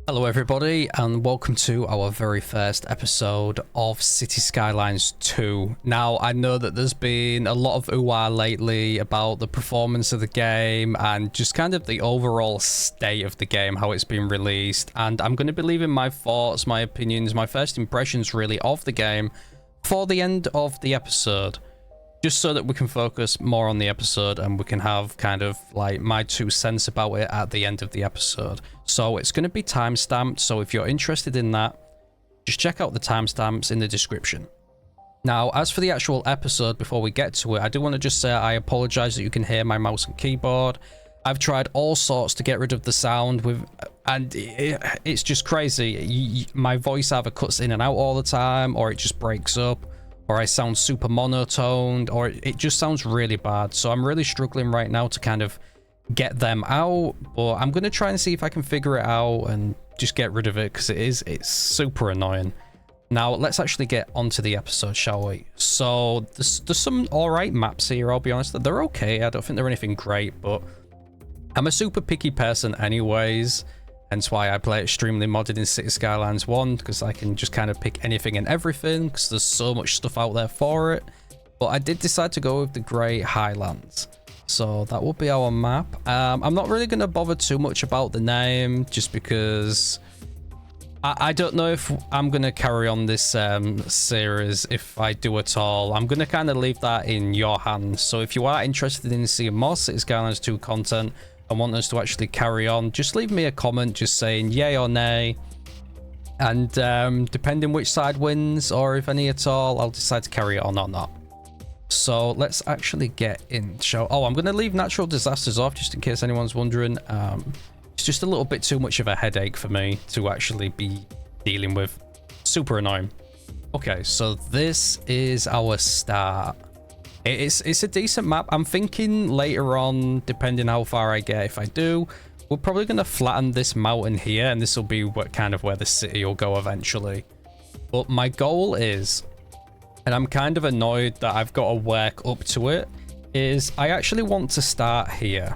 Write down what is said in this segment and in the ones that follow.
Hello everybody and welcome to our very first episode of City Skylines 2. Now I know that there's been a lot of ooh-ah lately about the performance of the game and just kind of the overall state of the game, how it's been released, and I'm going to be leaving my thoughts, my opinions, my first impressions really of the game for the end of the episode. Just so that we can focus more on the episode and we can have kind of like my 2 cents about it at the end of the episode. So it's going to be timestamped, so if you're interested in that, just check out the timestamps in the description. Now, as for the actual episode, before we get to it, I do want to just say I apologize that you can hear my mouse and keyboard. I've tried all sorts to get rid of the sound and it's just crazy. My voice either cuts in and out all the time, or it just breaks up, or I sound super monotoned, or it just sounds really bad. So I'm really struggling right now to kind of get them out, but I'm going to try and see if I can figure it out and just get rid of it, because it's super annoying. Now let's actually get onto the episode, shall we? So there's some alright maps here, I'll be honest. They're okay, I don't think they're anything great, but I'm a super picky person anyways. Hence why I play extremely modded in City Skylines 1, because I can just kind of pick anything and everything, because there's so much stuff out there for it. But I did decide to go with the Great Highlands. So that will be our map. I'm not really going to bother too much about the name, just because I don't know if I'm going to carry on this series, if I do at all. I'm going to kind of leave that in your hands. So if you are interested in seeing more City Skylines 2 content, and want us to actually carry on, just leave me a comment just saying yay or nay, and depending which side wins, or if any at all, I'll decide to carry it on or not. So let's actually get in. Oh, I'm going to leave natural disasters off just in case anyone's wondering. It's just a little bit too much of a headache for me to actually be dealing with. Super annoying. Okay, so this is our start. It's a decent map. I'm thinking later on, depending how far I get, if I do, we're probably going to flatten this mountain here, and this will be what kind of where the city will go eventually. But my goal is, and I'm kind of annoyed that I've got to work up to it, is I actually want to start here.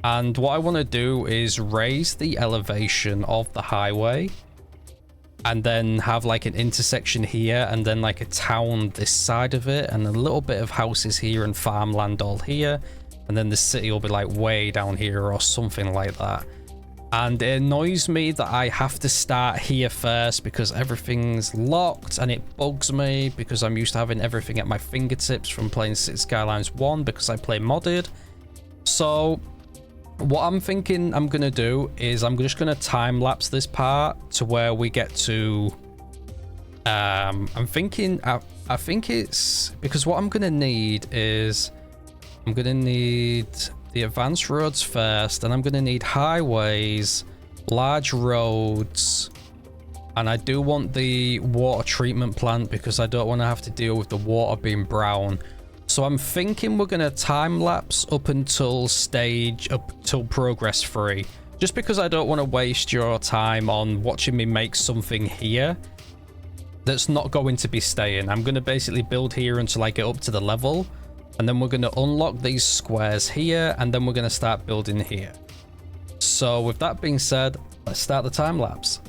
And what I want to do is raise the elevation of the highway, and then have like an intersection here, and then like a town this side of it, and a little bit of houses here and farmland all here, and then the city will be like way down here or something like that. And it annoys me that I have to start here first because everything's locked, and it bugs me because I'm used to having everything at my fingertips from playing City Skylines 1 because I play modded. So what I'm thinking I'm gonna do is I'm just gonna time lapse this part to where we get to I'm thinking I think it's because what I'm gonna need is I'm gonna need the advanced roads first, and I'm gonna need highways, large roads, and I do want the water treatment plant because I don't want to have to deal with the water being brown. So I'm thinking we're going to time lapse up until progress 3, just because I don't want to waste your time on watching me make something here that's not going to be staying. I'm going to basically build here until I get up to the level, and then we're going to unlock these squares here, and then we're going to start building here. So with that being said, let's start the time lapse.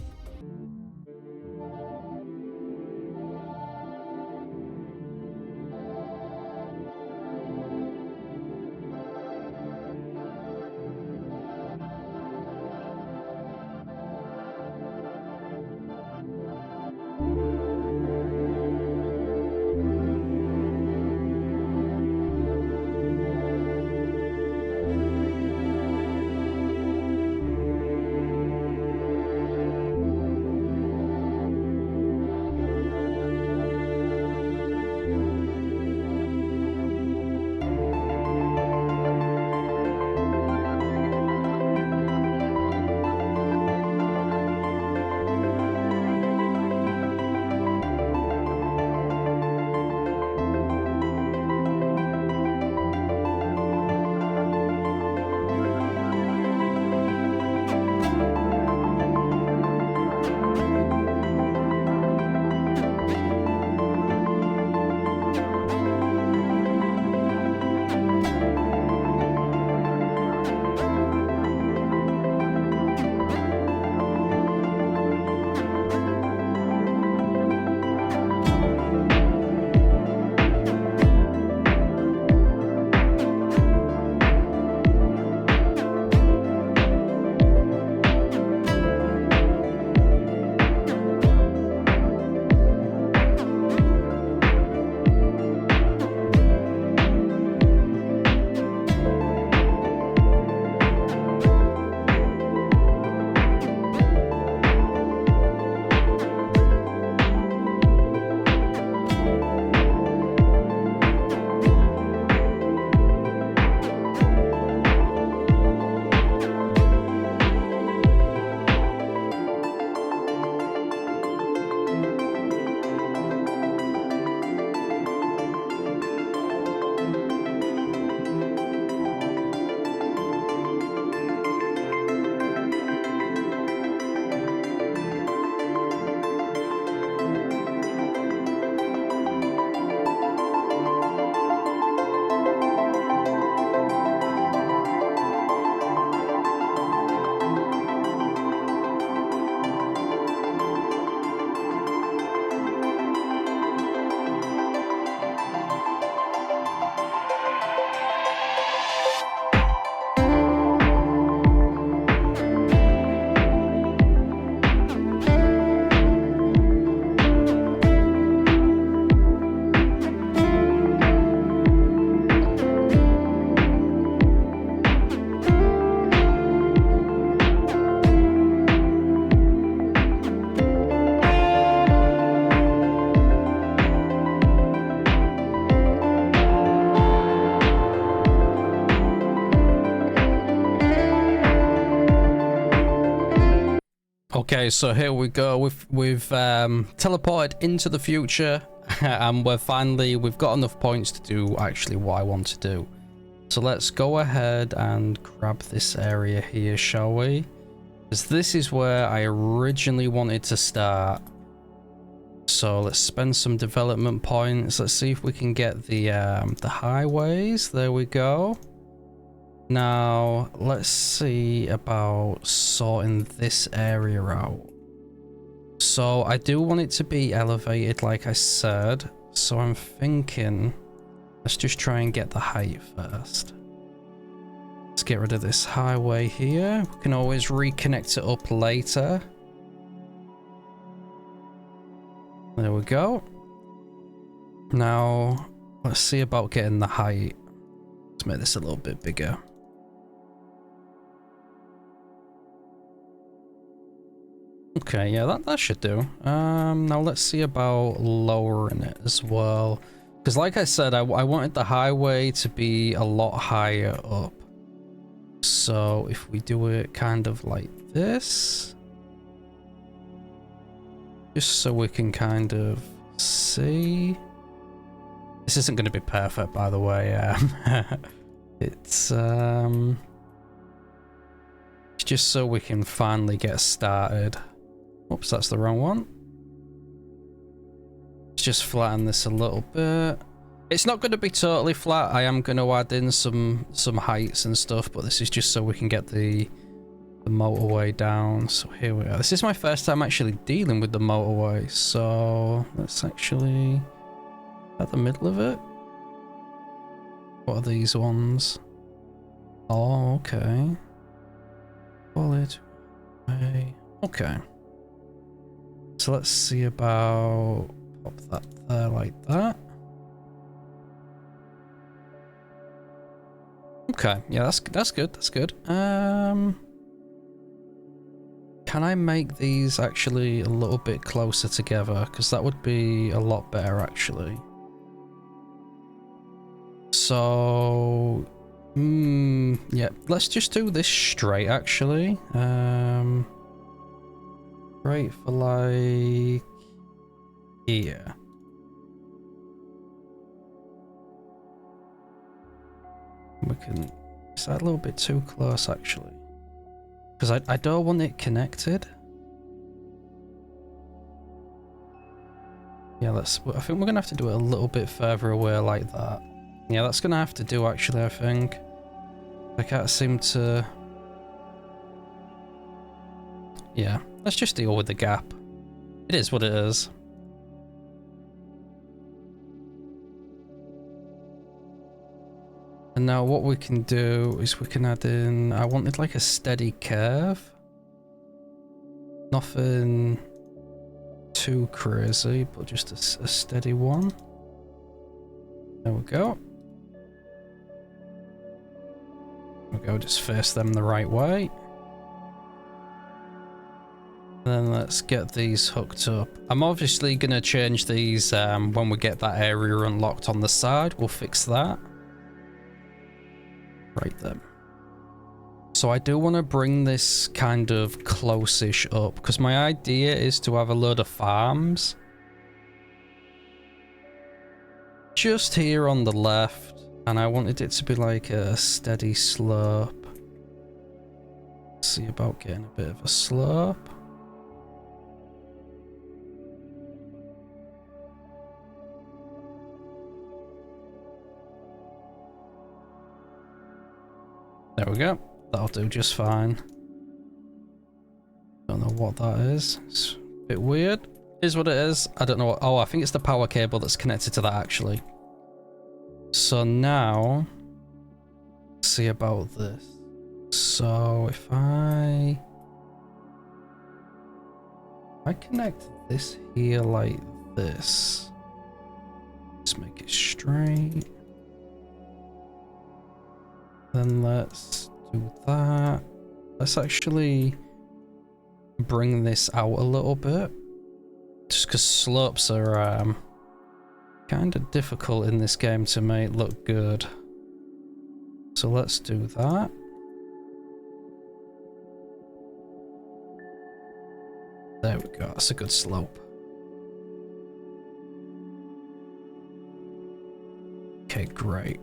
Okay, so here we go. We've teleported into the future, and we've got enough points to do actually what I want to do. So let's go ahead and grab this area here, shall we? Because this is where I originally wanted to start. So let's spend some development points. Let's see if we can get the highways. There we go. Now, let's see about sorting this area out. So I do want it to be elevated, like I said. So I'm thinking, let's just try and get the height first. Let's get rid of this highway here. We can always reconnect it up later. There we go. Now, let's see about getting the height. Let's make this a little bit bigger. Okay, yeah, that should do. Now let's see about lowering it as well. Because like I said, I wanted the highway to be a lot higher up. So if we do it kind of like this. Just so we can kind of see. This isn't going to be perfect, by the way. It's just so we can finally get started. Oops, that's the wrong one. Let's just flatten this a little bit. It's not going to be totally flat. I am going to add in some heights and stuff, but this is just so we can get the motorway down. So here we are. This is my first time actually dealing with the motorway. So let's actually at the middle of it. What are these ones? Oh, okay. Okay. So let's see about pop that there like that. Okay, yeah, that's good. That's good. Can I make these actually a little bit closer together? Because that would be a lot better actually. So, yeah, let's just do this straight actually. Straight for like here. We can. Is that a little bit too close actually? Because I don't want it connected. Yeah, I think we're gonna have to do it a little bit further away like that. Yeah, that's gonna have to do actually, I think. I can't seem to... Yeah, let's just deal with the gap. It is what it is. And now what we can do is we can add in... I wanted like a steady curve. Nothing too crazy, but just a steady one. There we go. There we go, just face them the right way. Then let's get these hooked up. I'm obviously going to change these when we get that area unlocked on the side. We'll fix that. Right then. So I do want to bring this kind of close-ish up because my idea is to have a load of farms just here on the left, and I wanted it to be like a steady slope. Let's see about getting a bit of a slope. There we go. That'll do just fine. Don't know what that is. It's a bit weird. Is what it is. I don't know what... Oh, I think it's the power cable that's connected to that actually. So now... Let's see about this. So if I connect this here like this. Just make it straight. Then let's do that. Let's actually bring this out a little bit. Just because slopes are kind of difficult in this game to make look good. So let's do that. There we go. That's a good slope. Okay, great.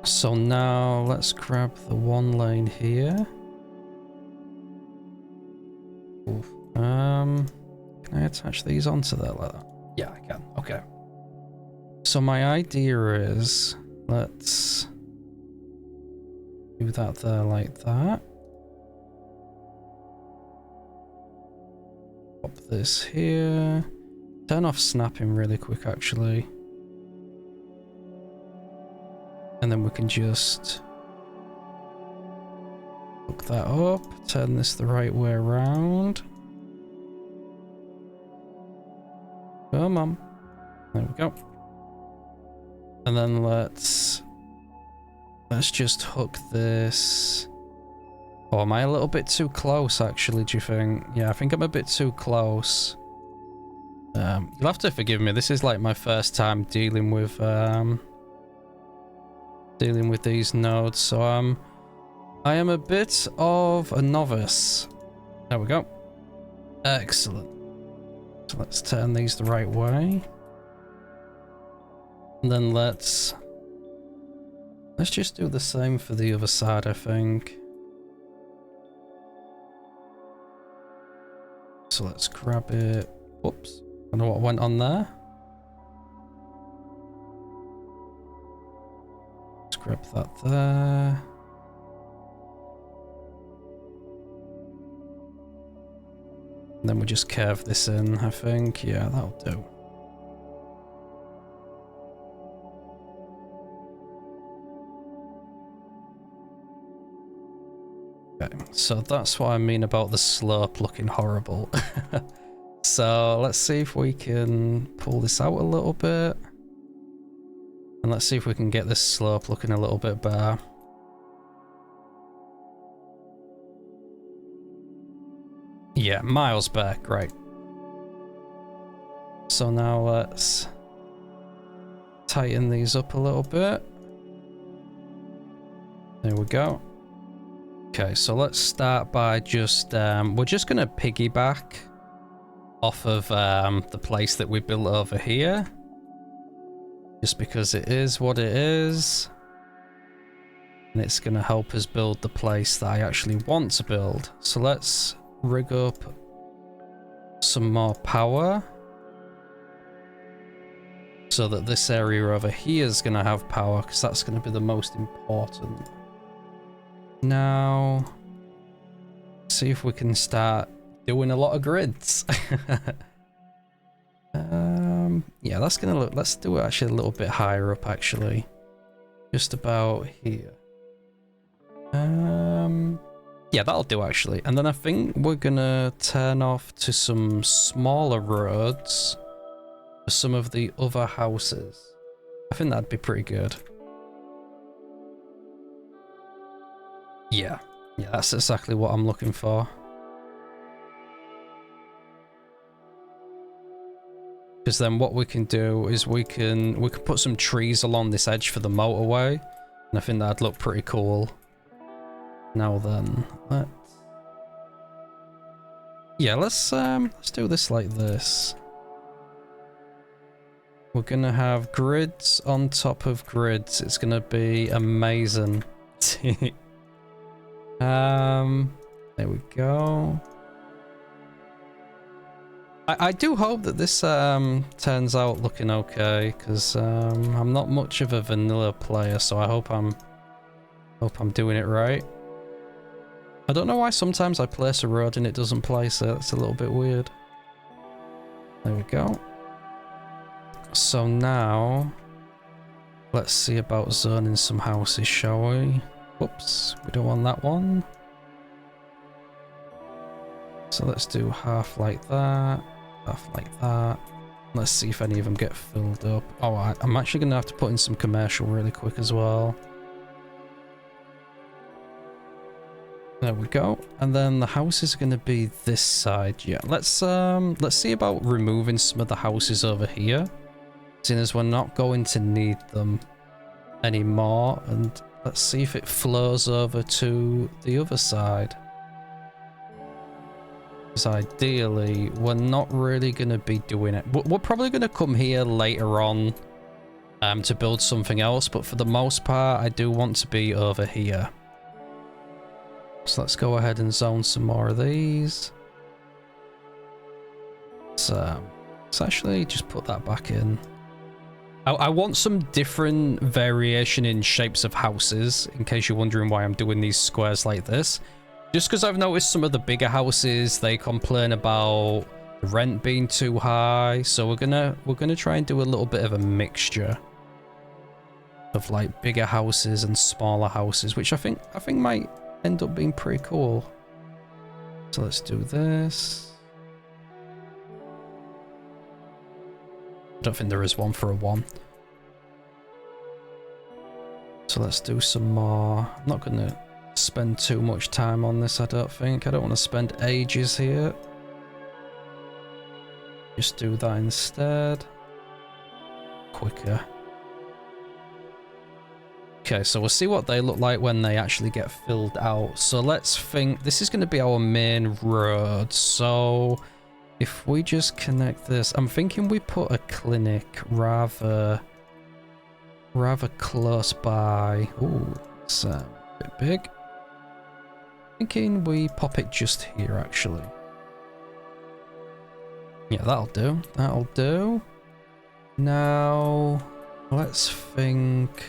So now let's grab the one lane here. Oof. Can I attach these onto there like that? Yeah, I can. Okay. So my idea is, let's do that there like that. Pop this here. Turn off snapping really quick, actually. And then we can just hook that up, turn this the right way around. Come on. There we go. And then let's just hook this. Oh, am I a little bit too close, actually, do you think? Yeah, I think I'm a bit too close. You'll have to forgive me. This is like my first time dealing with these nodes, so I am a bit of a novice. There we go. Excellent. So let's turn these the right way. And then let's just do the same for the other side, I think. So let's grab it. Whoops. I don't know what went on there. Let's grab that there. And then we just curve this in, I think. Yeah, that'll do. Okay, so that's what I mean about the slope looking horrible. So let's see if we can pull this out a little bit. And let's see if we can get this slope looking a little bit better. Yeah, miles better, great. So now let's tighten these up a little bit. There we go. Okay, so let's start by just, we're just gonna piggyback off of the place that we built over here. Just because it is what it is. And it's gonna help us build the place that I actually want to build. So let's rig up some more power. So that this area over here is gonna have power, because that's gonna be the most important. Now, see if we can start doing a lot of grids. Yeah, that's gonna look, let's do it actually a little bit higher up, actually. Just about here. Yeah, that'll do, actually. And then I think we're gonna turn off to some smaller roads for some of the other houses. I think that'd be pretty good. Yeah, that's exactly what I'm looking for. Because then what we can do is we can put some trees along this edge for the motorway, and I think that'd look pretty cool. Now then, let's do this like this. We're gonna have grids on top of grids. It's gonna be amazing. There we go. I do hope that this turns out looking okay, because I'm not much of a vanilla player, so I hope I'm doing it right. I don't know why sometimes I place a road and it doesn't place it. It's a little bit weird. There we go. So now let's see about zoning some houses, shall we? Whoops, we don't want that one. So let's do half like that, half like that. Let's see if any of them get filled up. Oh, I'm actually going to have to put in some commercial really quick as well. There we go. And then the houses are going to be this side. Yeah, let's see about removing some of the houses over here, seeing as we're not going to need them anymore. And let's see if it flows over to the other side. Because ideally, we're not really going to be doing it. We're probably going to come here later on to build something else, but for the most part, I do want to be over here. So let's go ahead and zone some more of these. So let's actually just put that back in. I want some different variation in shapes of houses, in case you're wondering why I'm doing these squares like this. Just because I've noticed some of the bigger houses, they complain about the rent being too high. So we're gonna try and do a little bit of a mixture of like bigger houses and smaller houses, which I think might end up being pretty cool. So let's do this. I don't think there is one for a 1. So let's do some more. I'm not gonna spend too much time on this, I don't think. I don't want to spend ages here. Just do that instead. Quicker. Okay, so we'll see what they look like when they actually get filled out. So let's think, this is going to be our main road. So if we just connect this, I'm thinking we put a clinic rather close by. Ooh, it's a bit big. Thinking we pop it just here, actually. Yeah, that'll do. That'll do. Now, let's think.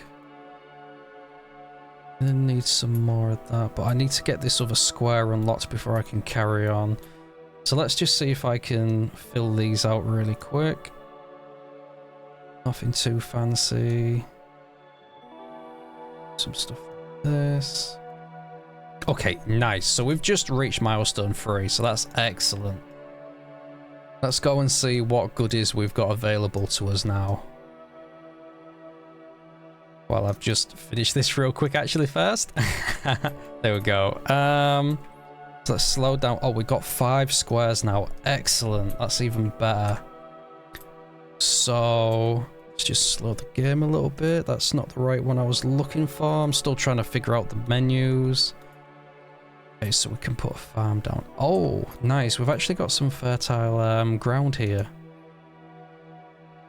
I need some more of that, but I need to get this other square unlocked before I can carry on. So let's just see if I can fill these out really quick. Nothing too fancy. Some stuff like this. Okay, nice. So we've just reached milestone 3, so that's excellent. Let's go and see what goodies we've got available to us now. Well, I've just finished this real quick actually first. There we go. So let's slow down. Oh, we got 5 squares now. Excellent. That's even better. So let's just slow the game a little bit. That's not the right one I was looking for. I'm still trying to figure out the menus. Okay, so we can put a farm down. Oh, nice. We've actually got some fertile ground here.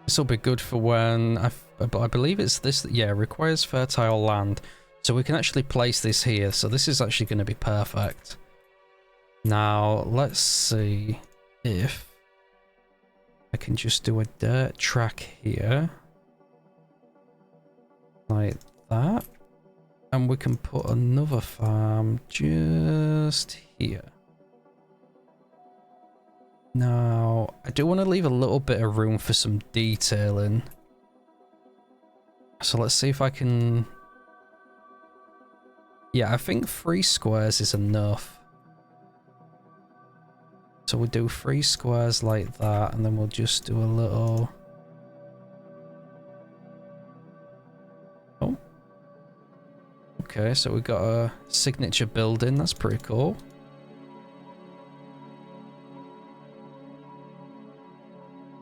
This will be good for when I believe it's this. Yeah, requires fertile land, so we can actually place this here. So this is actually going to be perfect. Now let's see if I can just do a dirt track here, like that, and we can put another farm just here. Now, I do want to leave a little bit of room for some detailing. So let's see if I can... Yeah, I think 3 squares is enough. So we'll do 3 squares like that, and then we'll just do a little... Oh. Okay, so we got a signature building. That's pretty cool.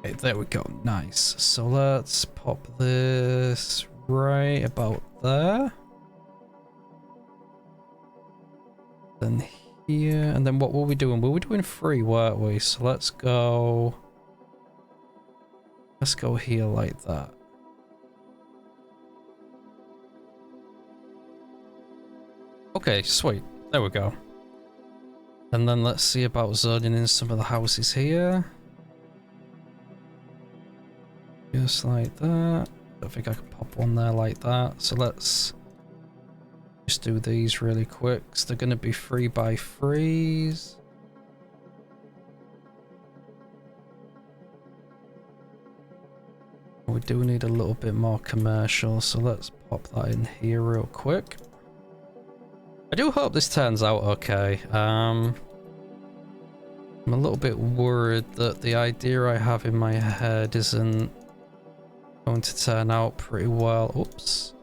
Okay, there we go. Nice. So let's pop this right about there. Then here, and then what were we doing? We were doing 3, weren't we? So let's go here like that. Okay, sweet. There we go. And then let's see about zoning in some of the houses here. Just like that. I don't think I can pop one there like that. So let's just do these really quick. So they're going to be 3x3s. We do need a little bit more commercial, so let's pop that in here real quick. I do hope this turns out okay. I'm a little bit worried that the idea I have in my head isn't going to turn out pretty well. Oops.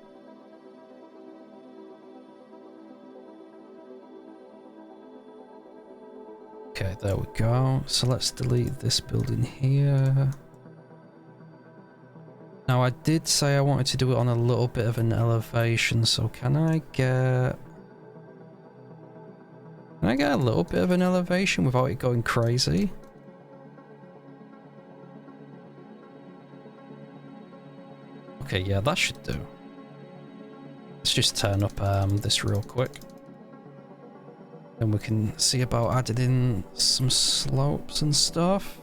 Okay, there we go. So let's delete this building here. Now I did say I wanted to do it on a little bit of an elevation, so can I I get a little bit of an elevation without it going crazy? Okay, yeah, that should do. Let's just turn up this real quick. Then we can see about adding in some slopes and stuff.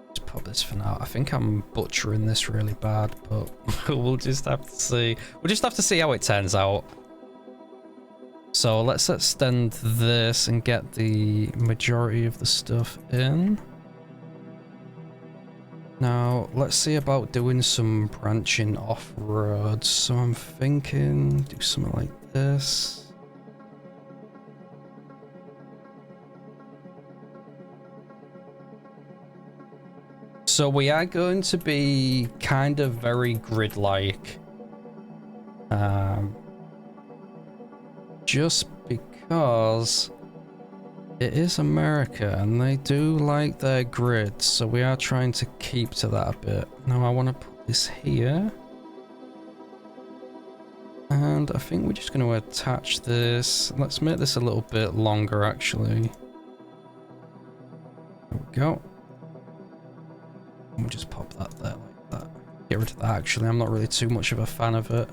Let's pop this for now. I think I'm butchering this really bad, but we'll just have to see. We'll just have to see how it turns out. So let's extend this and get the majority of the stuff in. Now, let's see about doing some branching off-road. So I'm thinking do something like this. So we are going to be kind of very grid-like. Just because it is America and they do like their grid, so we are trying to keep to that a bit. Now I want to put this here. And I think we're just going to attach this. Let's make this a little bit longer actually. There we go. And we'll just pop that there like that. Get rid of that actually, I'm not really too much of a fan of it.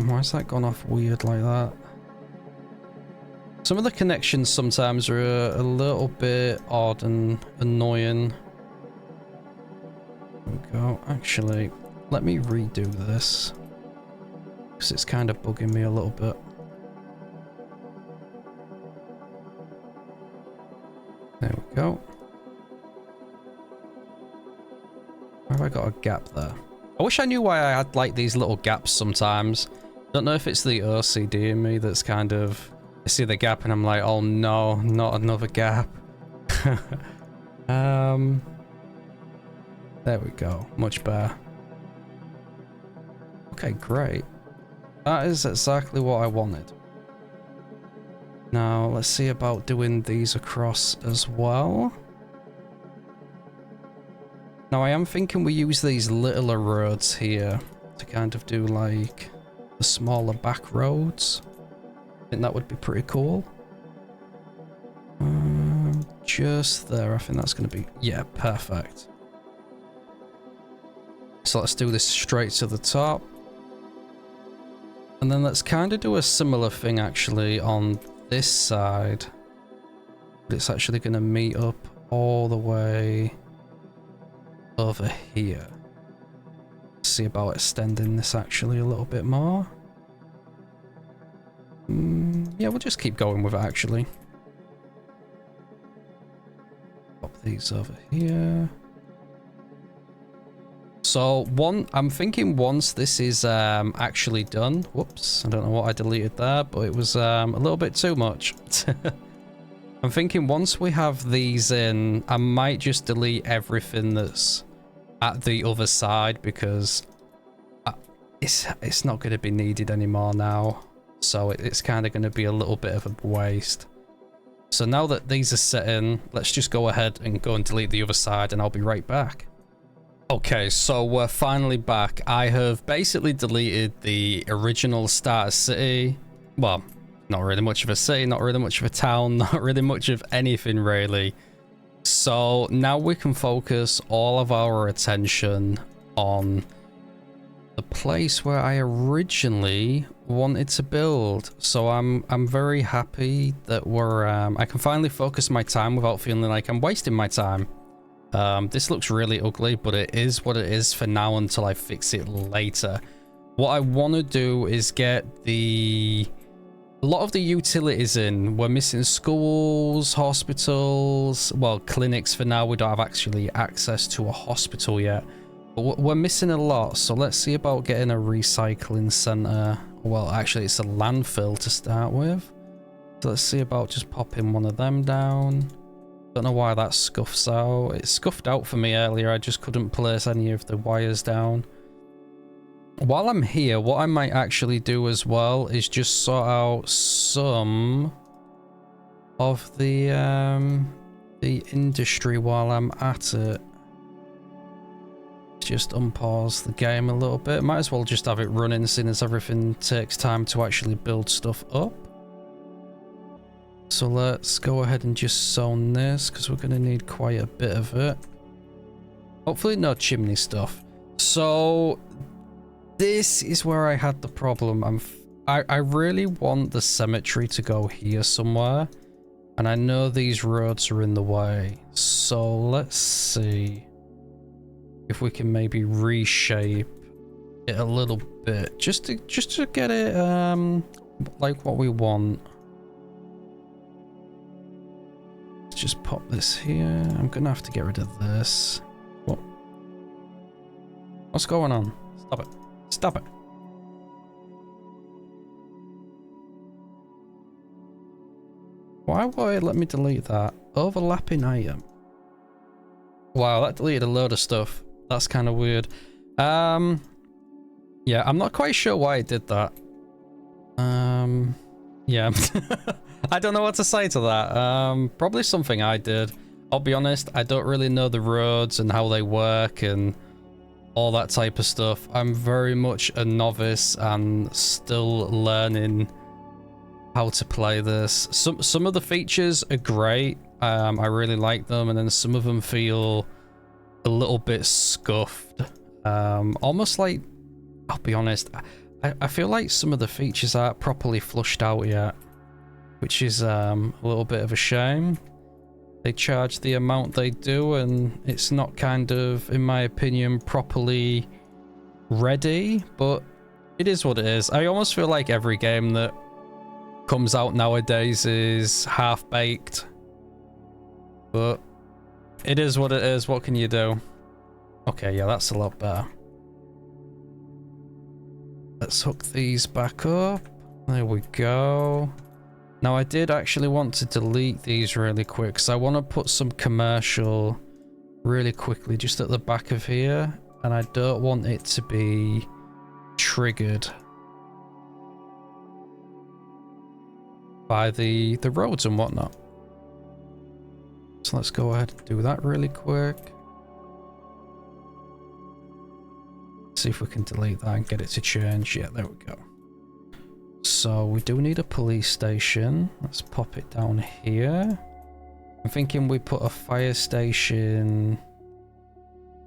Why's that gone off weird like that? Some of the connections sometimes are a little bit odd and annoying. There we go. Actually, let me redo this, because it's kind of bugging me a little bit. There we go. Why have I got a gap there? I wish I knew why I had like these little gaps sometimes. Don't know if it's the OCD in me that's kind of... I see the gap and I'm like, oh no, not another gap. There we go. Much better. Okay, great. That is exactly what I wanted. Now, let's see about doing these across as well. Now, I am thinking we use these littler roads here to kind of do like the smaller back roads. I think that would be pretty cool. Just there, I think that's going to be... Yeah, perfect. So let's do this straight to the top. And then let's kind of do a similar thing actually on this side. But it's actually going to meet up all the way over here. See about extending this actually a little bit more. Yeah, we'll just keep going with it actually. Pop these over here. So I'm thinking once this is actually done. Whoops, I don't know what I deleted there, but it was a little bit too much. I'm thinking once we have these in, I might just delete everything that's at the other side because it's not going to be needed anymore now. So it's kind of going to be a little bit of a waste. So now that these are set in, let's just go ahead and go and delete the other side and I'll be right back. Okay, so we're finally back. I have basically deleted the original starter city. Well, not really much of a city, not really much of a town, not really much of anything really. So now we can focus all of our attention on the place where I originally wanted to build. So I'm very happy that I can finally focus my time without feeling like I'm wasting my time. This looks really ugly, but it is what it is for now until I fix it later. What I want to do is get a lot of the utilities in. We're missing schools, hospitals, well, clinics for now. We don't have actually access to a hospital yet, but we're missing a lot. So let's see about getting a recycling center. Well, actually it's a landfill to start with. So let's see about just popping one of them down. Don't know why that scuffs out. It scuffed out for me earlier. I just couldn't place any of the wires down. While I'm here, what I might actually do as well is just sort out some of the industry while I'm at it. Just unpause the game a little bit. Might as well just have it running, seeing as everything takes time to actually build stuff up. So let's go ahead and just zone this, because we're going to need quite a bit of it. Hopefully no chimney stuff. So this is where I had the problem. I really want the cemetery to go here somewhere, and I know these roads are in the way. So let's see if we can maybe reshape it a little bit, just to get it like what we want. Let's just pop this here. I'm gonna have to get rid of this. What? What's going on? Stop it. Stop it. Why won't it let me delete that? Overlapping item. Wow, that deleted a load of stuff. That's kind of weird. Yeah, I'm not quite sure why it did that. Yeah. I don't know what to say to that. Probably something I did. I'll be honest, I don't really know the roads and how they work and all that type of stuff. I'm very much a novice and still learning how to play this. Some of the features are great. I really like them, and then some of them feel a little bit scuffed. Almost like, I'll be honest, I feel like some of the features aren't properly flushed out yet, which is a little bit of a shame. They charge the amount they do, and it's not kind of, in my opinion, properly ready, but it is what it is. I almost feel like every game that comes out nowadays is half-baked, but it is what it is. What can you do? Okay, yeah, that's a lot better. Let's hook these back up. There we go. Now, I did actually want to delete these really quick, because I want to put some commercial really quickly just at the back of here, and I don't want it to be triggered by the roads and whatnot. So let's go ahead and do that really quick. See if we can delete that and get it to change. Yeah, there we go. So we do need a police station. Let's pop it down here. I'm thinking we put a fire station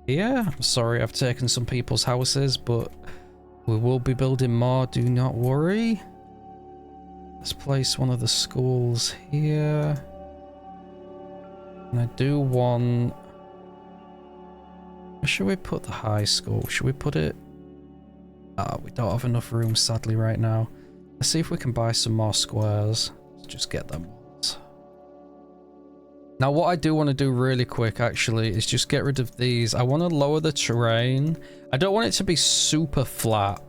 here. I'm sorry, I've taken some people's houses, but we will be building more, do not worry. Let's place one of the schools here. And I do want... Where should we put the high school? Should we put it... we don't have enough room, sadly, right now. Let's see if we can buy some more squares. Let's just get them ones. Now, what I do want to do really quick, actually, is just get rid of these. I want to lower the terrain. I don't want it to be super flat.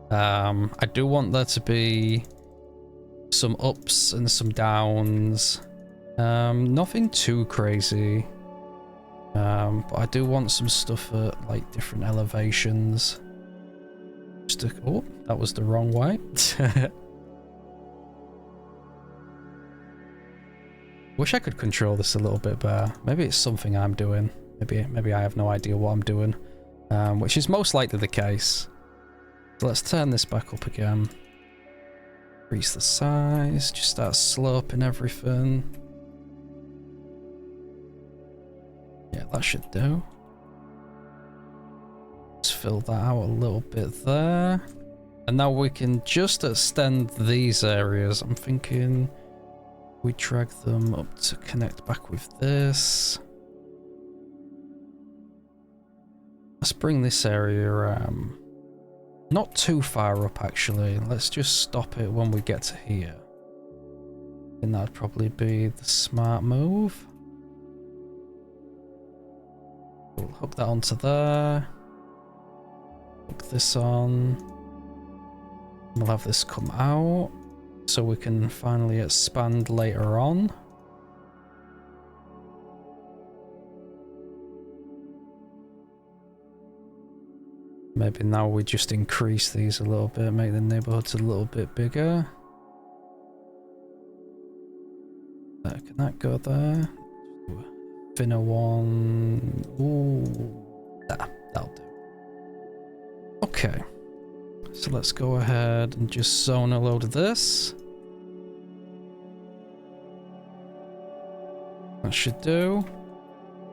I do want there to be some ups and some downs. Nothing too crazy. But I do want some stuff at, like, different elevations. Just to, oh, that was the wrong way. Wish I could control this a little bit better. Maybe it's something I'm doing. Maybe I have no idea what I'm doing. Which is most likely the case. So let's turn this back up again. Increase the size. Just start sloping everything. Yeah, that should do. Let's fill that out a little bit there. And now we can just extend these areas. I'm thinking we drag them up to connect back with this. Let's bring this area not too far up, actually. Let's just stop it when we get to here. And that'd probably be the smart move. We'll hook that onto there. Hook this on. We'll have this come out so we can finally expand later on. Maybe now we just increase these a little bit, make the neighborhoods a little bit bigger. Can that go there? Thinner one. Ooh. That'll do. Okay. So let's go ahead and just zone a load of this. That should do.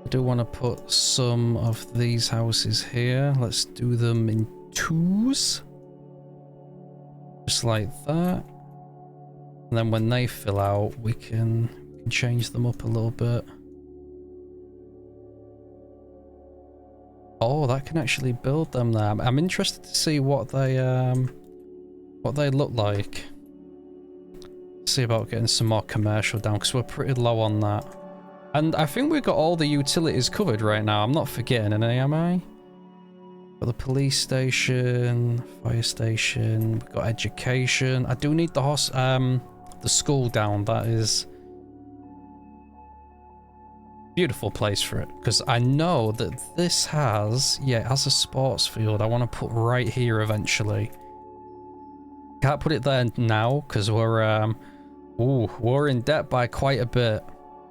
I do want to put some of these houses here. Let's do them in twos. Just like that. And then when they fill out, we can change them up a little bit. Oh, that can actually build them there. I'm interested to see what they look like. See about getting some more commercial down, because we're pretty low on that. And I think we've got all the utilities covered right now. I'm not forgetting any, am I? Got the police station, fire station, we've got education. I do need the school down. That is a beautiful place for it, because I know that this has, yeah, it has a sports field. I want to put right here eventually. Can't put it there now because we're in debt by quite a bit.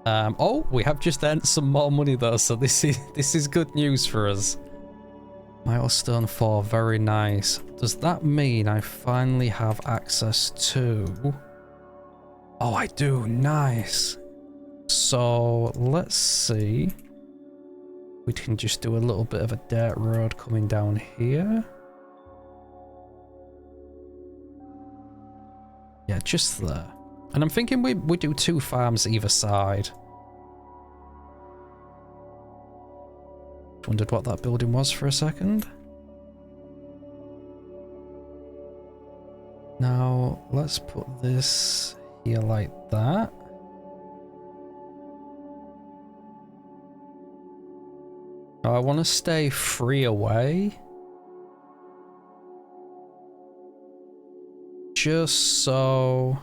Oh, we have just earned some more money though, so this is good news for us. Milestone 4, very nice. Does that mean I finally have access to... Oh, I do, nice. So, let's see. We can just do a little bit of a dirt road coming down here. Yeah, just there. And I'm thinking we do 2 farms either side. Wondered what that building was for a second. Now, let's put this here like that. Now, I want to stay 3 away. Just so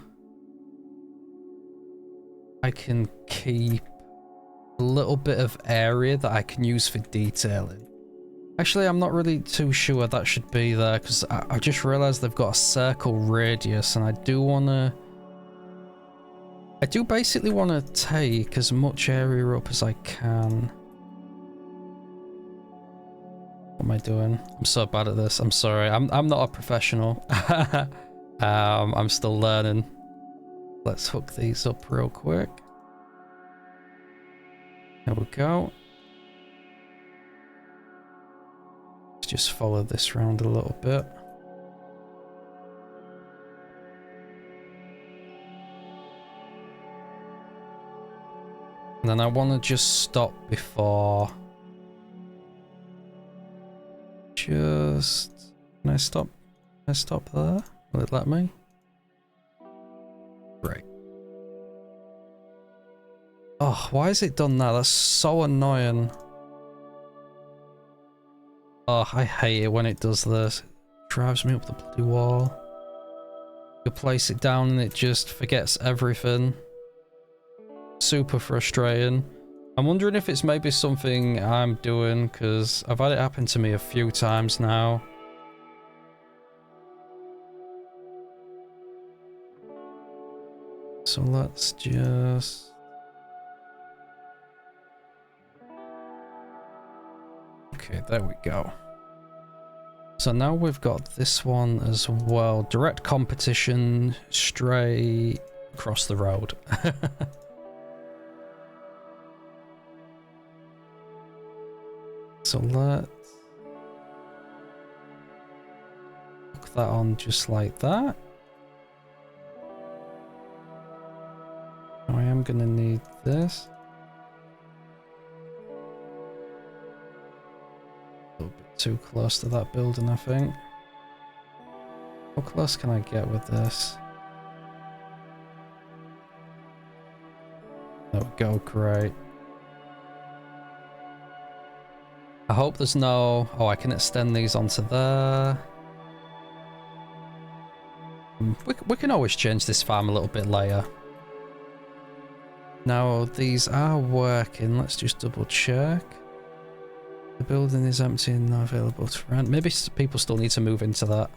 I can keep a little bit of area that I can use for detailing. Actually, I'm not really too sure that should be there, because I just realized they've got a circle radius, and I do basically want to take as much area up as I can. What am I doing? I'm so bad at this. I'm sorry. I'm not a professional. I'm still learning. Let's hook these up real quick. There we go. Let's just follow this round a little bit. And then I want to just stop before... Can I stop? Can I stop there? Will it let me? Right. Oh, why has it done that? That's so annoying. Oh, I hate it when it does this. It drives me up the bloody wall. You place it down and it just forgets everything. Super frustrating. I'm wondering if it's maybe something I'm doing, because I've had it happen to me a few times now. So let's just... Okay, there we go. So now we've got this one as well. Direct competition straight across the road. So let's hook that on just like that. I am going to need this. A little bit too close to that building, I think. How close can I get with this? There we go, great. I hope there's no... Oh, I can extend these onto there. We can always change this farm a little bit later. Now, these are working. Let's just double check. The building is empty and not available to rent. Maybe people still need to move into that.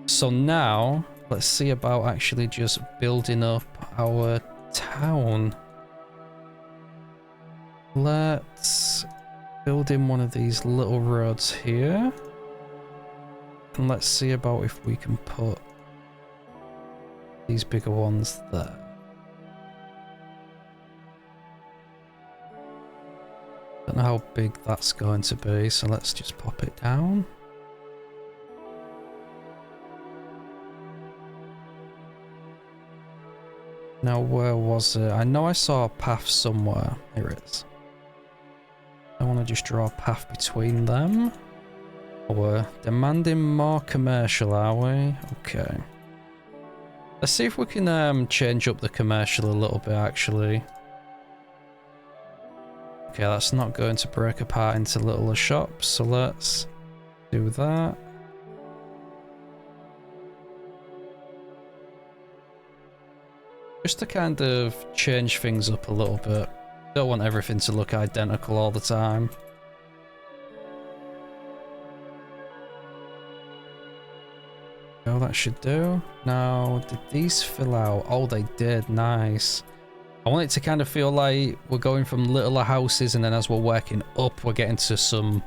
So now, let's see about actually just building up our town. Let's build in one of these little roads here. And let's see about if we can put these bigger ones there. Don't know how big that's going to be, so let's just pop it down. Now, where was it? I know I saw a path somewhere. Here it is. I want to just draw a path between them. Oh, we're demanding more commercial, are we? Okay. Let's see if we can change up the commercial a little bit, actually. Okay, that's not going to break apart into littler shops, so let's do that. Just to kind of change things up a little bit. Don't want everything to look identical all the time. Oh, that should do. Now, did these fill out? Oh, they did. Nice. I want it to kind of feel like we're going from littler houses, and then as we're working up, we're getting to some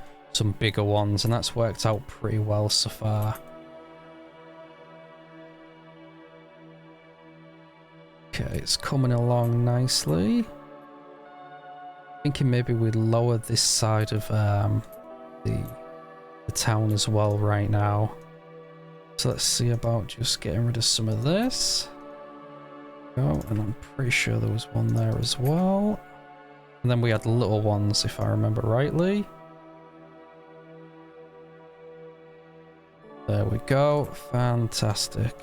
bigger ones, and that's worked out pretty well so far. Okay, it's coming along nicely. Thinking maybe we'd lower this side of the town as well right now. So let's see about just getting rid of some of this. Oh, and I'm pretty sure there was one there as well. And then we had little ones, if I remember rightly. There we go. Fantastic.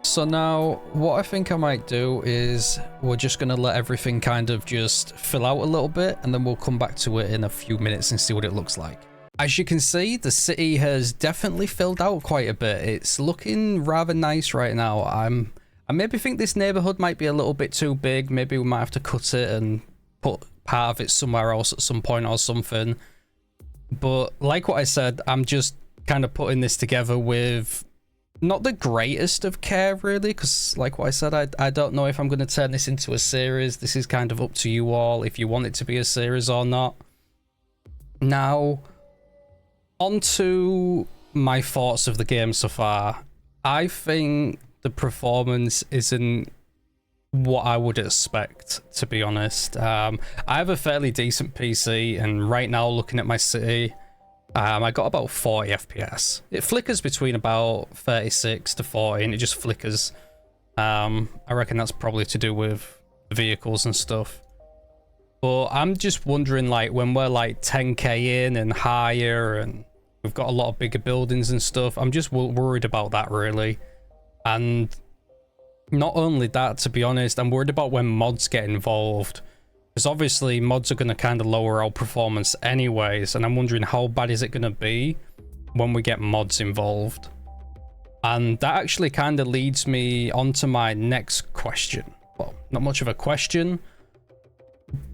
So now, what I think I might do is we're just going to let everything kind of just fill out a little bit, and then we'll come back to it in a few minutes and see what it looks like. As you can see, the city has definitely filled out quite a bit. It's looking rather nice right now. I maybe think this neighborhood might be a little bit too big. Maybe we might have to cut it and put part of it somewhere else at some point or something. But like what I said, I'm just kind of putting this together with not the greatest of care, really, because like what I said, I don't know if I'm going to turn this into a series. This is kind of up to you all if you want it to be a series or not. Now, onto my thoughts of the game so far. I think the performance isn't what I would expect, to be honest. I have a fairly decent PC, and right now, looking at my city, I got about 40 FPS. It flickers between about 36 to 40, and it just flickers. I reckon that's probably to do with vehicles and stuff. But I'm just wondering, like, when we're like 10k in and higher, and we've got a lot of bigger buildings and stuff, I'm just worried about that, really. And not only that, to be honest, I'm worried about when mods get involved. Because obviously mods are going to kind of lower our performance anyways, and I'm wondering how bad is it going to be when we get mods involved. And that actually kind of leads me on to my next question. Well, not much of a question,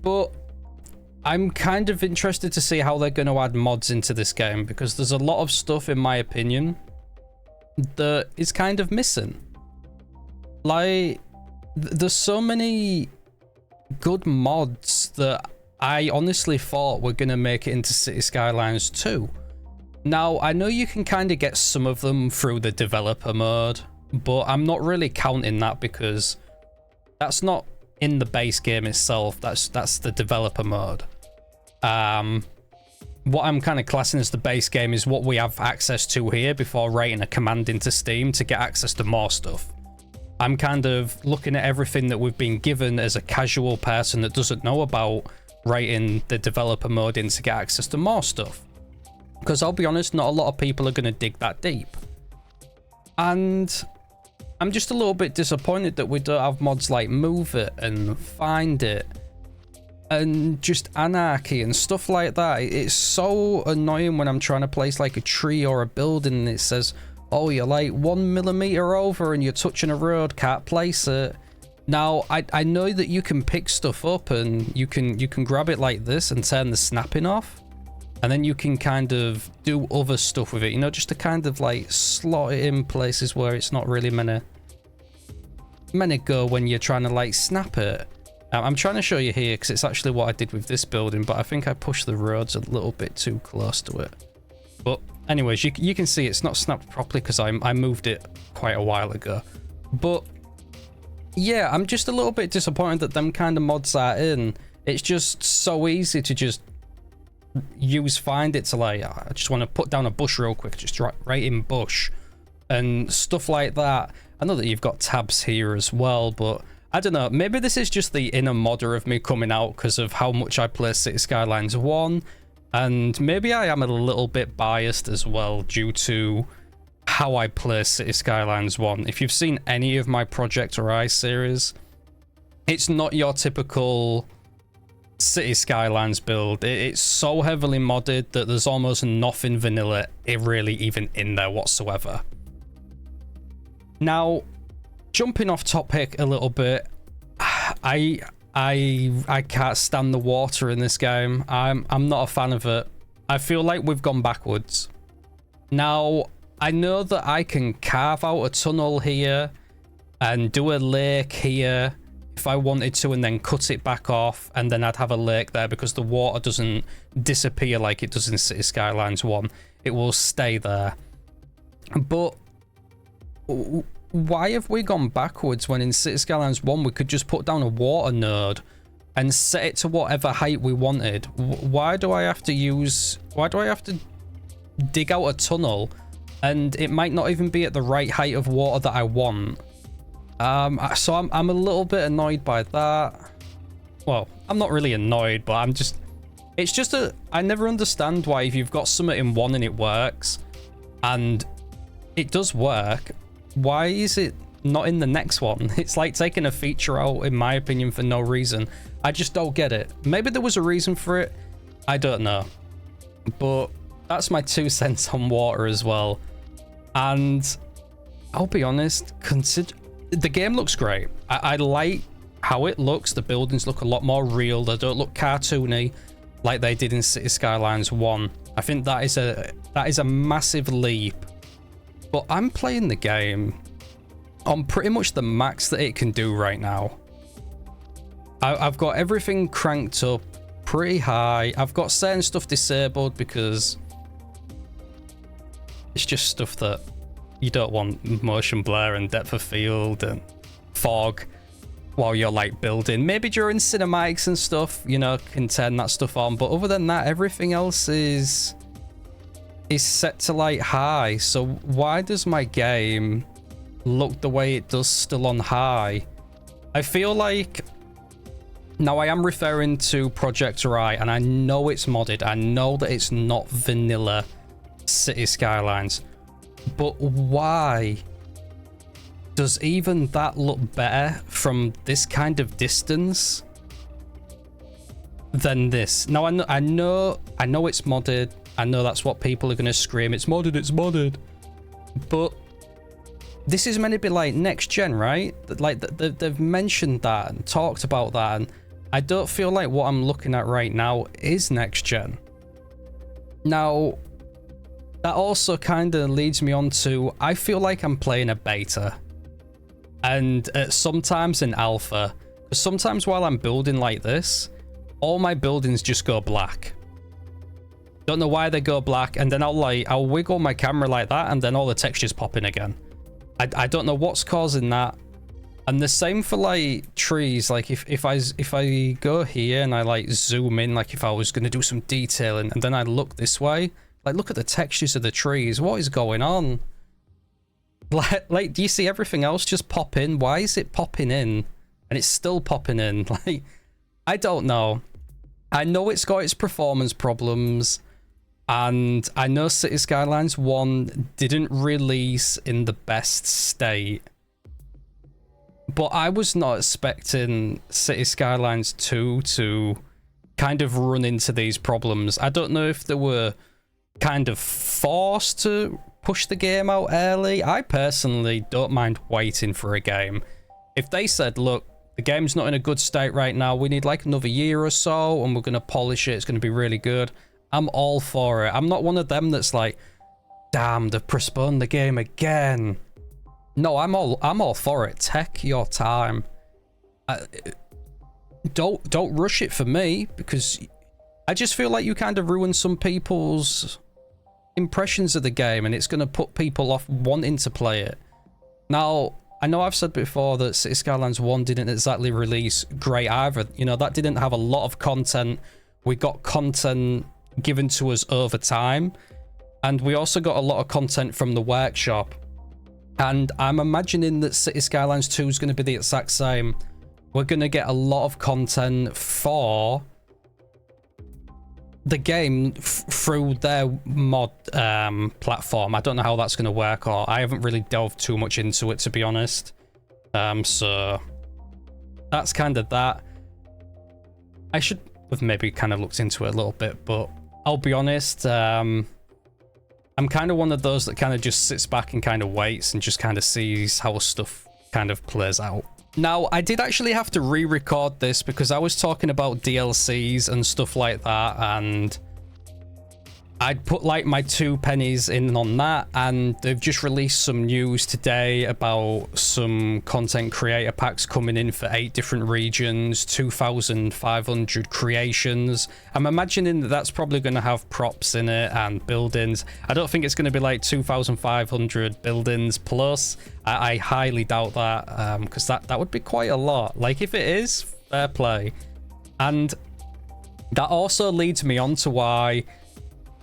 but I'm kind of interested to see how they're going to add mods into this game, because there's a lot of stuff, in my opinion, that is kind of missing. Like, there's so many good mods that I honestly thought were going to make it into City Skylines 2. Now, I know you can kind of get some of them through the developer mode, but I'm not really counting that, because that's not in the base game itself. That's the developer mode. What I'm kind of classing as the base game is what we have access to here before writing a command into Steam to get access to more stuff. I'm kind of looking at everything that we've been given as a casual person that doesn't know about writing the developer mode in to get access to more stuff. Because I'll be honest, not a lot of people are going to dig that deep. And I'm just a little bit disappointed that we don't have mods like Move It and Find It and just Anarchy and stuff like that. It's so annoying when I'm trying to place like a tree or a building and it says, oh, you're like 1 millimeter over and you're touching a road, can't place it. Now, I know that you can pick stuff up and you can grab it like this and turn the snapping off. And then you can kind of do other stuff with it, you know, just to kind of like slot it in places where it's not really meant to minute ago when you're trying to like snap it. I'm trying to show you here because it's actually what I did with this building, but I think I pushed the roads a little bit too close to it. But anyways, you can see it's not snapped properly because I moved it quite a while ago. But yeah, I'm just a little bit disappointed that them kind of mods are in. It's just so easy to just use find it to like, I just want to put down a bush real quick, just right in bush and stuff like that. I know that you've got tabs here as well, but I don't know, maybe this is just the inner modder of me coming out because of how much I play City Skylines 1, and maybe I am a little bit biased as well due to how I play City Skylines 1. If you've seen any of my Project Rise series, it's not your typical City Skylines build. It's so heavily modded that there's almost nothing vanilla really even in there whatsoever. Now, jumping off topic a little bit, I can't stand the water in this game. I'm not a fan of it. I feel like we've gone backwards. Now, I know that I can carve out a tunnel here and do a lake here if I wanted to, and then cut it back off, and then I'd have a lake there because the water doesn't disappear like it does in City Skylines 1. It will stay there. But why have we gone backwards when in City Skylines 1 we could just put down a water node and set it to whatever height we wanted? Why do I have to dig out a tunnel and it might not even be at the right height of water that I want? So I'm a little bit annoyed by that. Well, I'm not really annoyed, but it's just I never understand why if you've got something in one and it works, and it does work, why is it not in the next one? It's like taking a feature out, in my opinion, for no reason. I just don't get it. Maybe there was a reason for it. I don't know. But that's my 2 cents on water as well. And I'll be honest, the game looks great. I like how it looks. The buildings look a lot more real. They don't look cartoony like they did in City Skylines 1. I think that is a massive leap. But I'm playing the game on pretty much the max that it can do right now. I've got everything cranked up pretty high. I've got certain stuff disabled because it's just stuff that you don't want motion blur and depth of field and fog while you're like building. Maybe during cinematics and stuff, you know, can turn that stuff on. But other than that, everything else is set to like high. So why does my game look the way it does still on high? I feel like, now I am referring to Project Rise, and I know it's modded. I know that it's not vanilla City Skylines. But why does even that look better from this kind of distance than this? Now I know it's modded. I know that's what people are going to scream. It's modded, it's modded. But this is meant to be like next gen, right? Like they've mentioned that and talked about that, and I don't feel like what I'm looking at right now is next gen. Now, that also kind of leads me on to, I feel like I'm playing a beta. And sometimes in alpha. Because sometimes while I'm building like this, all my buildings just go black. Don't know why they go black, and then I'll wiggle my camera like that, and then all the textures pop in again. I don't know what's causing that. And the same for like trees. Like if I go here and I like zoom in, like if I was going to do some detailing, and then I look this way, like look at the textures of the trees. What is going on? Like do you see everything else just pop in? Why is it popping in and it's still popping in? Like, I don't know. I know it's got its performance problems, and I know City Skylines 1 didn't release in the best state. But I was not expecting City Skylines 2 to kind of run into these problems. I don't know if they were kind of forced to push the game out early. I personally don't mind waiting for a game. If they said, look, the game's not in a good state right now, we need like another year or so, and we're going to polish it, it's going to be really good, I'm all for it. I'm not one of them that's like, damn, they've postponed the game again. No, I'm all for it. Take your time. Don't rush it for me, because I just feel like you kind of ruin some people's impressions of the game, and it's going to put people off wanting to play it. Now, I know I've said before that City Skylines 1 didn't exactly release great either. You know, that didn't have a lot of content. We got content given to us over time, and we also got a lot of content from the workshop. And I'm imagining that City Skylines 2 is going to be the exact same. We're going to get a lot of content for the game through their mod platform. I don't know how that's going to work, or I haven't really delved too much into it, to be honest. So that's kind of that. I should have maybe kind of looked into it a little bit, but I'll be honest, I'm kind of one of those that kind of just sits back and kind of waits and just kind of sees how stuff kind of plays out. Now, I did actually have to re-record this because I was talking about DLCs and stuff like that, and I'd put like my 2 pennies in on that, and they've just released some news today about some content creator packs coming in for 8 different regions, 2,500 creations. I'm imagining that that's probably going to have props in it and buildings. I don't think it's going to be like 2,500 buildings plus. I highly doubt that, because that would be quite a lot. Like, if it is, fair play. And that also leads me on to why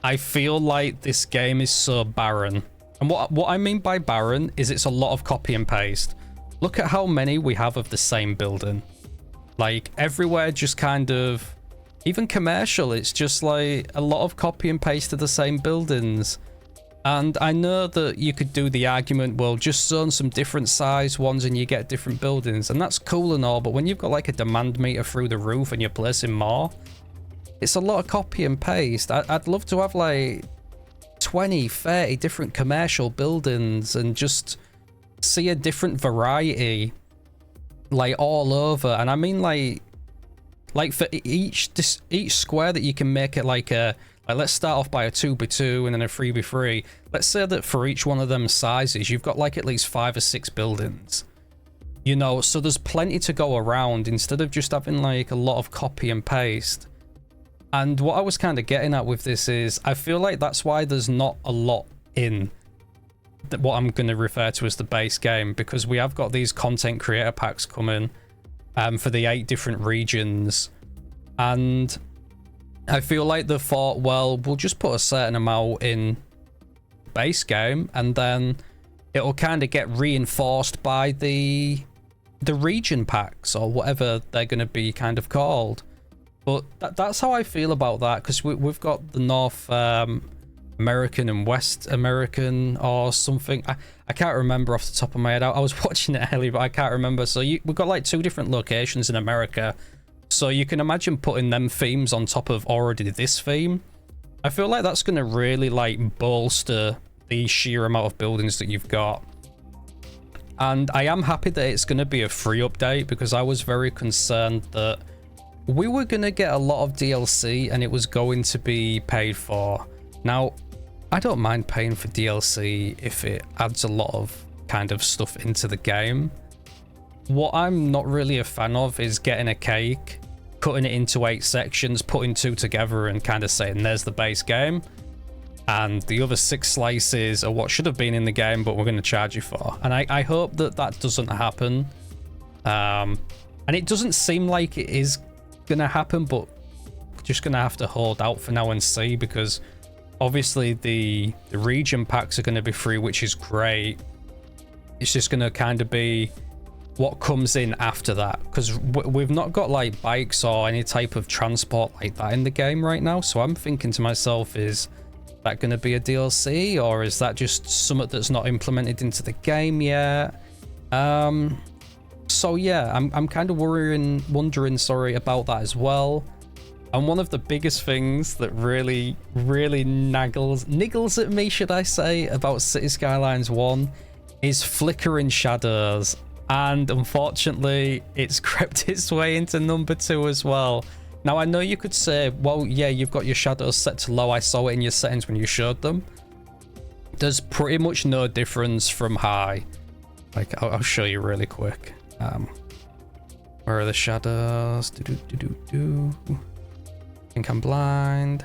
I feel like this game is so barren. And what I mean by barren is it's a lot of copy and paste. Look at how many we have of the same building. Like, everywhere just kind of, even commercial, it's just like a lot of copy and paste of the same buildings. And I know that you could do the argument, well, just zone some different size ones and you get different buildings, and that's cool and all, but when you've got like a demand meter through the roof and you're placing more, it's a lot of copy and paste. I'd love to have like 20, 30 different commercial buildings and just see a different variety like all over. And I mean like for each square that you can make it like let's start off by a 2x2 and then a 3x3. Let's say that for each one of them sizes, you've got like at least 5 or 6 buildings. You know, so there's plenty to go around instead of just having like a lot of copy and paste. And what I was kind of getting at with this is, I feel like that's why there's not a lot in what I'm going to refer to as the base game, because we have got these content creator packs coming for the 8 different regions. And I feel like they thought, well, we'll just put a certain amount in base game, and then it'll kind of get reinforced by the region packs, or whatever they're going to be kind of called. But that's how I feel about that, because we've got the North American and West American or something. I can't remember off the top of my head. I was watching it earlier, but I can't remember. So we've got like 2 different locations in America. So you can imagine putting them themes on top of already this theme. I feel like that's going to really like bolster the sheer amount of buildings that you've got. And I am happy that it's going to be a free update, because I was very concerned that we were going to get a lot of DLC and it was going to be paid for. Now, I don't mind paying for DLC if it adds a lot of kind of stuff into the game. What I'm not really a fan of is getting a cake, cutting it into 8 sections, putting 2 together and kind of saying, there's the base game, and the other 6 slices are what should have been in the game, but we're going to charge you for. And I hope that that doesn't happen. And it doesn't seem like it is gonna happen, but just gonna have to hold out for now and see, because obviously the region packs are going to be free, which is great. It's just gonna kind of be what comes in after that, because we've not got like bikes or any type of transport like that in the game right now. So I'm thinking to myself, is that going to be a DLC, or is that just something that's not implemented into the game yet? So yeah, I'm kind of wondering about that as well. And one of the biggest things that really niggles at me, should I say, about City Skylines 1 is flickering shadows. And unfortunately, it's crept its way into number 2 as well. Now, I know you could say, well, yeah, you've got your shadows set to low. I saw it in your settings when you showed them. There's pretty much no difference from high. Like, I'll show you really quick. Where are the shadows? I think I'm blind.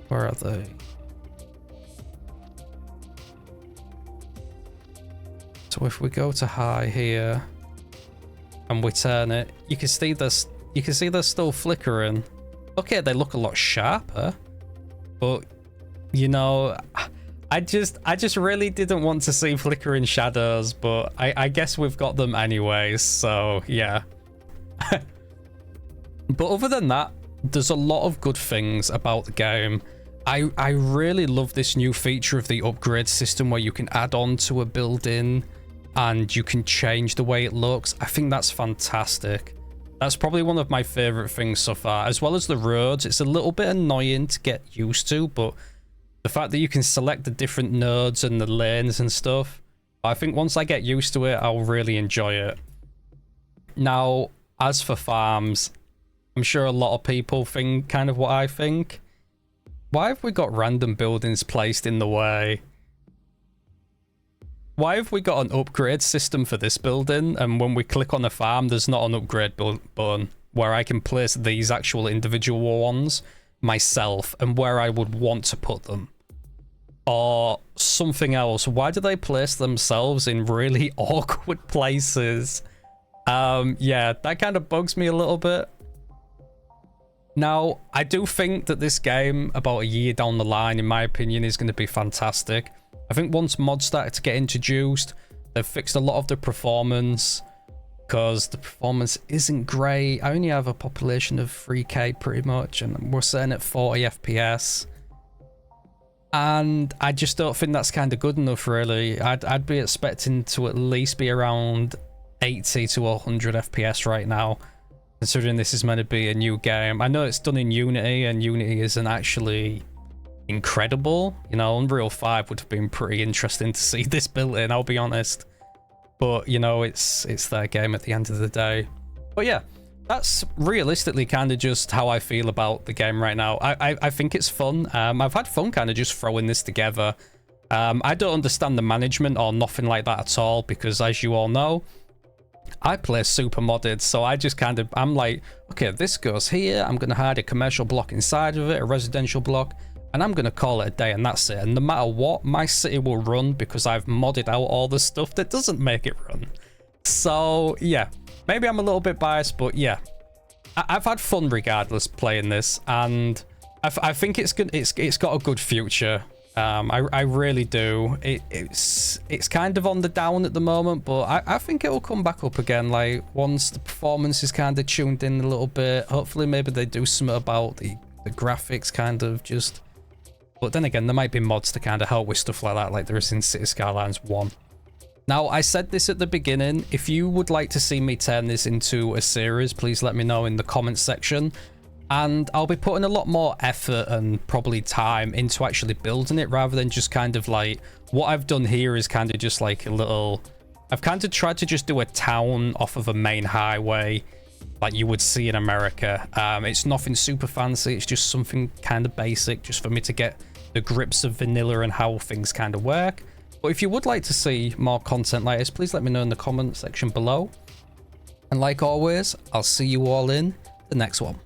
Where are they? So if we go to high here and we turn it, you can see this. You can see they're still flickering. Okay, they look a lot sharper, but you know, I just really didn't want to see flickering shadows, but I guess we've got them anyways. So yeah. But other than that, there's a lot of good things about the game. I really love this new feature of the upgrade system where you can add on to a building and you can change the way it looks. I think that's fantastic. That's probably one of my favorite things so far, as well as the roads. It's a little bit annoying to get used to, but the fact that you can select the different nodes and the lanes and stuff, I think once I get used to it, I'll really enjoy it. Now, as for farms, I'm sure a lot of people think kind of what I think. Why have we got random buildings placed in the way? Why have we got an upgrade system for this building, and when we click on a farm, there's not an upgrade button where I can place these actual individual ones myself and where I would want to put them? Or something else. Why do they place themselves in really awkward places? Yeah, that kind of bugs me a little bit. Now, I do think that this game, about a year down the line, in my opinion, is going to be fantastic. I think once mods started to get introduced, they've fixed a lot of the performance, because the performance isn't great. I only have a population of 3k pretty much, and we're sitting at 40 FPS. And I just don't think that's kind of good enough, really. I'd be expecting to at least be around 80 to 100 FPS right now, considering this is meant to be a new game. I know it's done in Unity, and Unity isn't actually incredible. You know, Unreal 5 would have been pretty interesting to see this built in, I'll be honest. But, you know, it's their game at the end of the day. But yeah, that's realistically kind of just how I feel about the game right now. I think it's fun. I've had fun kind of just throwing this together. I don't understand the management or nothing like that at all, because as you all know, I play super modded, so I just kind of, I'm like, okay, this goes here, I'm going to hide a commercial block inside of it, a residential block, and I'm going to call it a day, and that's it. And no matter what, my city will run because I've modded out all the stuff that doesn't make it run. So yeah, maybe I'm a little bit biased, but yeah, I've had fun regardless playing this, and I think it's good. It's got a good future. I really do. It's kind of on the down at the moment, but I think it will come back up again. Like once the performance is kind of tuned in a little bit. Hopefully, maybe they do something about the graphics, kind of just. But then again, there might be mods to kind of help with stuff like that, like there is in City Skylines 1. Now, I said this at the beginning. If you would like to see me turn this into a series, please let me know in the comments section. And I'll be putting a lot more effort and probably time into actually building it, rather than just kind of like, what I've done here is kind of just like a little, I've kind of tried to just do a town off of a main highway like you would see in America. It's nothing super fancy. It's just something kind of basic, just for me to get the grips of vanilla and how things kind of work. But if you would like to see more content like this, please let me know in the comment section below. And like always, I'll see you all in the next one.